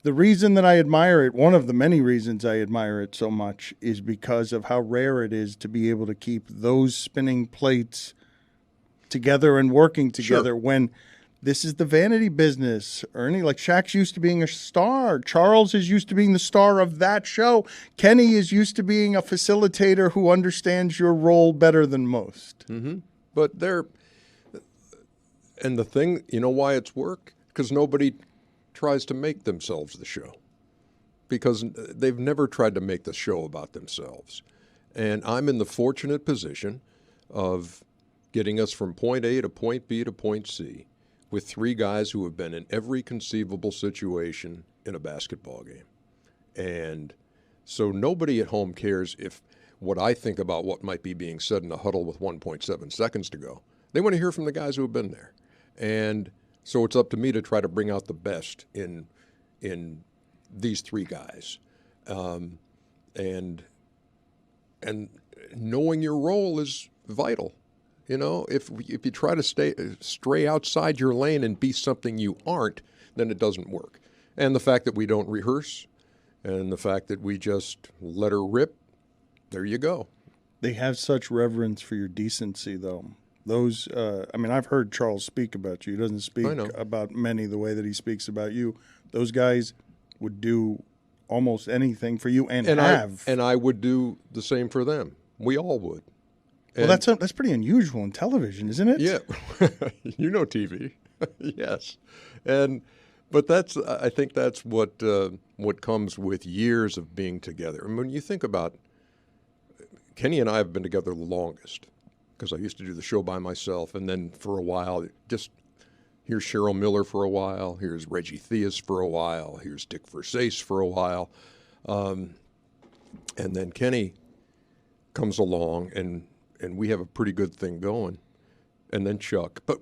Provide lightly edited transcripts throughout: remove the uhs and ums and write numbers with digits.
The reason that I admire it, one of the many reasons I admire it so much, is because of how rare it is to be able to keep those spinning plates together and working together when this is the vanity business. Ernie, like Shaq's used to being a star. Charles is used to being the star of that show. Kenny is used to being a facilitator who understands your role better than most. Mm-hmm. But and the thing, you know why it's work? Because nobody tries to make themselves the show. Because they've never tried to make the show about themselves. And I'm in the fortunate position of getting us from point A to point B to point C with three guys who have been in every conceivable situation in a basketball game. And so nobody at home cares if what I think about what might be being said in a huddle with 1.7 seconds to go. They want to hear from the guys who have been there. And so it's up to me to try to bring out the best in these three guys. And knowing your role is vital. You know, if you try to stray outside your lane and be something you aren't, then it doesn't work. And the fact that we don't rehearse and the fact that we just let her rip, there you go. They have such reverence for your decency, though. Those, I've heard Charles speak about you. He doesn't speak about many the way that he speaks about you. Those guys would do almost anything for you and have. And I would do the same for them. We all would. Well, that's pretty unusual in television, isn't it? Yeah. You know TV. Yes. But I think that's what comes with years of being together. And when you think about, Kenny and I have been together the longest because I used to do the show by myself, and then for a while, just here's Cheryl Miller for a while, here's Reggie Theus for a while, here's Dick Versace for a while, and then Kenny comes along, and we have a pretty good thing going, and then Chuck. But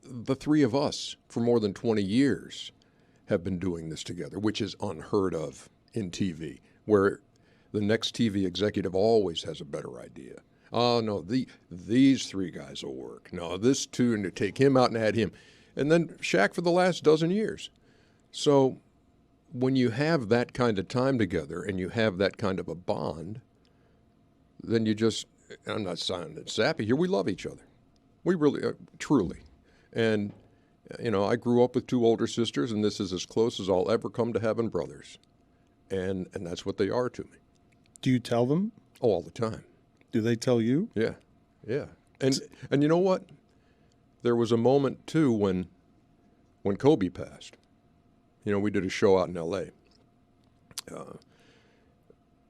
the three of us for more than 20 years have been doing this together, which is unheard of in TV, where the next TV executive always has a better idea. Oh, no, these three guys will work. No, this two, and to take him out and add him. And then Shaq for the last dozen years. So when you have that kind of time together and you have that kind of a bond, then you just, I'm not sounding sappy here, we love each other. We really, truly. And, you know, I grew up with two older sisters, and this is as close as I'll ever come to having brothers. And that's what they are to me. Do you tell them? Oh, all the time. Do they tell you? Yeah, yeah. And you know what? There was a moment, too, when Kobe passed. You know, we did a show out in L.A.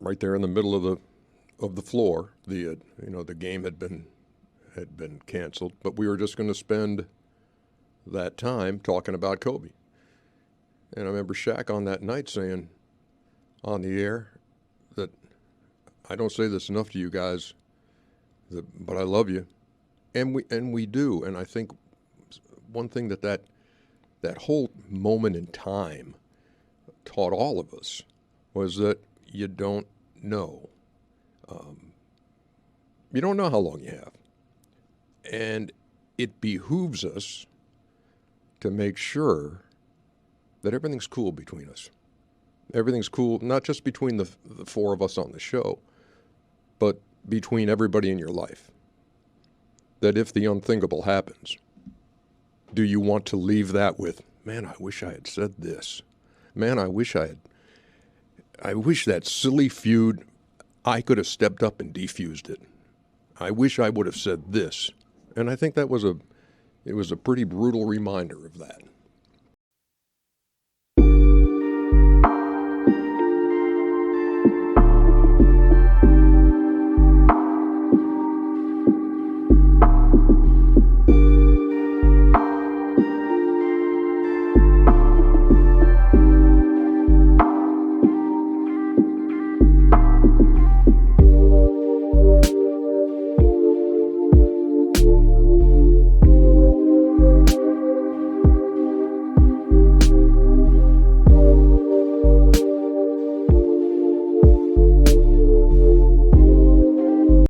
Right there in the middle of the floor. The game had been canceled, but we were just going to spend that time talking about Kobe. And I remember Shaq on that night saying on the air that I don't say this enough to you guys, but I love you. And we do. And I think one thing that whole moment in time taught all of us was that you don't know. You don't know how long you have. And it behooves us to make sure that everything's cool between us. Everything's cool, not just between the four of us on the show, but between everybody in your life. That if the unthinkable happens, do you want to leave that with, man, I wish I had said this. Man, I wish that silly feud, I could have stepped up and defused it. I wish I would have said this. And I think it was a pretty brutal reminder of that.